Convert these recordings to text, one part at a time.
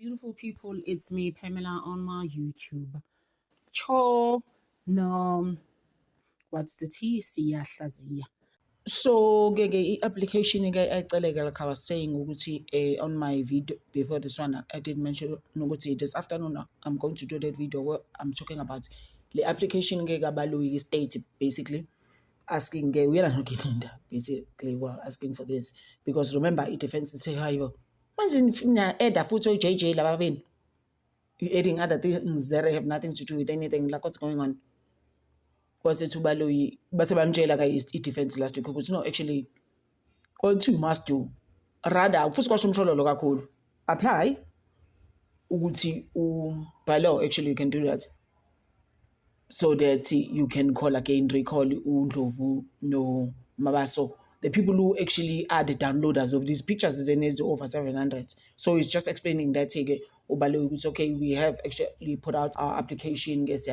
Beautiful people, it's me, Pamela, on my YouTube. Cho, no, what's the T? Siyahlaziya. So, application like I was saying, on my video before this one, I did mention this afternoon. I'm going to do that video where I'm talking about the application state basically asking we are not getting that basically we're asking for this because remember it defense say hi manje eda futhi JJ laba beni adding other things that have nothing to do with anything like what's going on kwasethu baloyi base bamtshela i-defense last week ukuthi no actually what you must do rather futhi kwasho umshololo kakhulu apply ukuthi by law actually you can do that so that you can call again, recall uNdlovu no Mabaso. The people who actually are the downloaders of these pictures is over 700. So it's just explaining that it's okay, we have actually put out our application. Please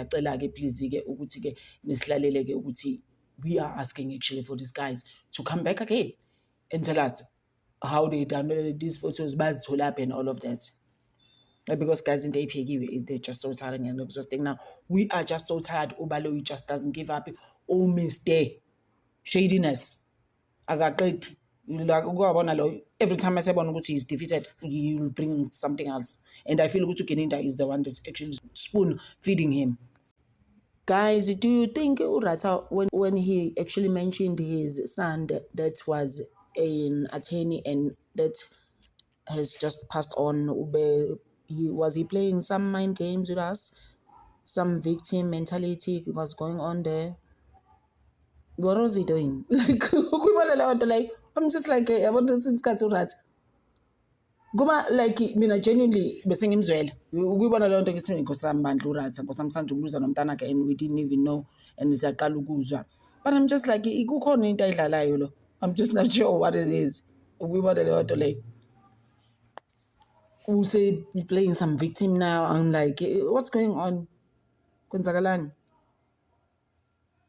we are asking actually for these guys to come back again and tell us how they downloaded these photos, and all of that. Because guys in the APA, they're just so tired and exhausting. Now, we are just so tired. Obaloyi just doesn't give up. Oh, Mr. Shadiness. I got great. Every time I say one he's defeated, he will bring something else. And I feel Gutu Keninda is the one that's actually spoon feeding him. Guys, do you think Urata, when he actually mentioned his son that was an attorney and that has just passed on, was he playing some mind games with us? Some victim mentality was going on there. What was he doing? Like, I'm just like, I want to think that. Guma like mina genuinely bese ngimzwela ukuyibona leyo nto ngithi ngosambandla uratha ngosamsanje ukuluza nomntana ke and we didn't even know and isaqala ukuzwa but I'm just like kukhona into ayidlalayo lo I'm just not sure what it is ukuyibona leyo nto leyo who say playing some victim now. I'm like, what's going on? Kwenzakalani?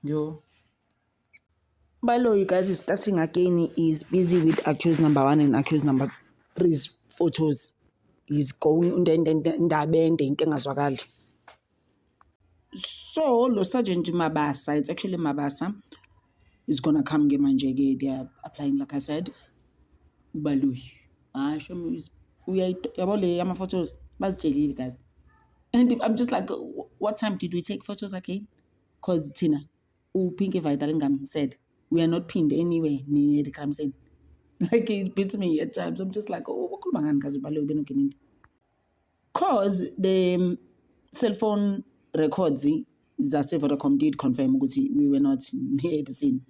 Yo. Baloyi, you guys, is starting again. Is busy with accused number 1 and accused number 3's photos. He's going so lo Sergeant Mabasa, it's actually Mabasa, is gonna come Gemanjege. They are applying, like I said. Baloyi. Show me his my photos, guys. And I'm just like, what time did we take photos again? Because Tina, Pinky Vitalingam said, we are not pinned anywhere near the crime scene. Like it beats me at times. I'm just like, what could man because the cell phone records Zasevodacom did confirm we were not near the scene.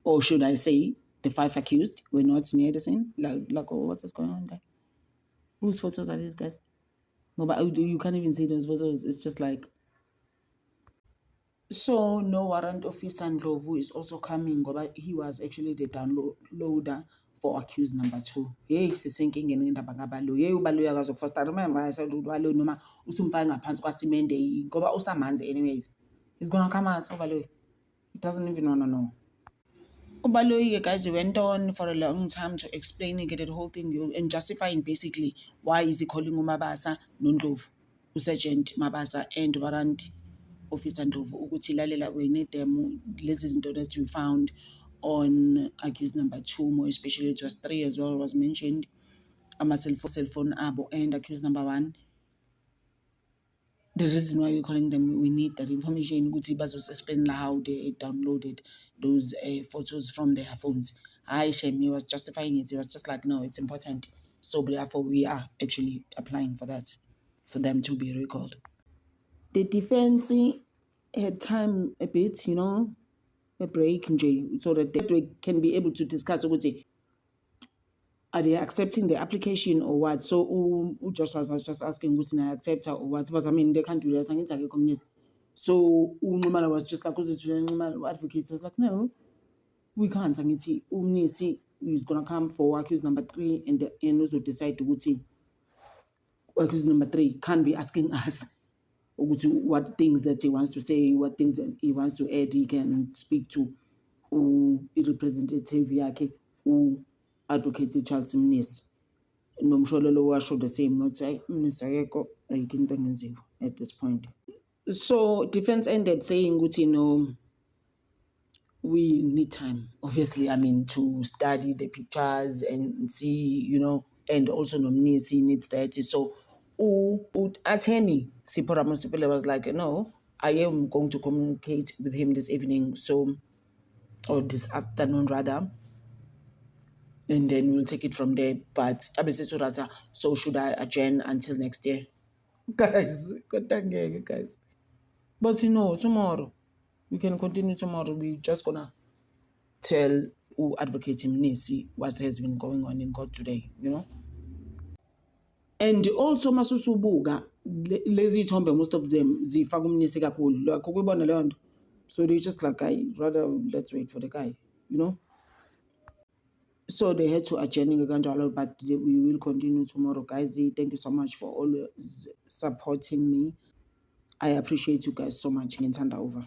Or should I say, the 5 accused were not near the scene? Like what's going on there? Whose photos are these guys? No, but you can't even see those photos. It's just like... So, no warrant officer Ndlovu is also coming, but he was actually the downloader for accused number 2. Hey, sisinking in the Bagabalo. Hey, Ubalo was first. I remember I said, Ubalo, Noma, Usumfanga Pans Quasimende, go about Usamans, anyways. He's gonna come out, Ubalo. He doesn't even want to know. Ubaloyi, guys, he went on for a long time to explaining the whole thing and justifying basically why is he calling Mabasa Ndlovu, Sergeant Mabasa and warrant officer Ndlovu ukuthi lalela we need them lezi zinto that we found on accused number 2, more especially it was 3 as well was mentioned. Cell phone abo and accused number 1. The reason why we're calling them, we need that information. Guti Bazos explain how they downloaded those photos from their phones. He was justifying it. He was just like, no, it's important. So therefore, we are actually applying for that, for them to be recalled. The defense had time a bit, a break, so that they can be able to discuss. Are they accepting the application or what? So Joshua was just asking who's I accept her or what? But I mean, they can't do that. So Numala was just like, advocate was like, no, we can't. Umnisi is gonna come for accused number 3 and also decide to see accused number 3 can't be asking us what things that he wants to say, what things that he wants to add. He can speak to representative yake advocate Charles Mnisi. nomsholelo washo the same, not say Mr. ayikho into engenziwa at this point. So defense ended saying ukuthi no, we need time, obviously, I mean, to study the pictures and see, and also Nomnisi needs that. So attorney Sipho Ramasipele was like, no, I am going to communicate with him this evening, so, or this afternoon rather, and then we'll take it from there. But so should I adjourn until next year? Guys, guys. But tomorrow, we can continue tomorrow. We're just gonna tell who advocate him Nisi what has been going on in court today, And also masusubuka lezi ithombe, most of them zifaka umnisi kakhulu. Like ukubona leyo nto. So they just like, rather let's wait for the guy, So they had to adjourn kanjalo, but we will continue tomorrow, guys. Thank you so much for always supporting me. I appreciate you guys so much. Ngithanda over.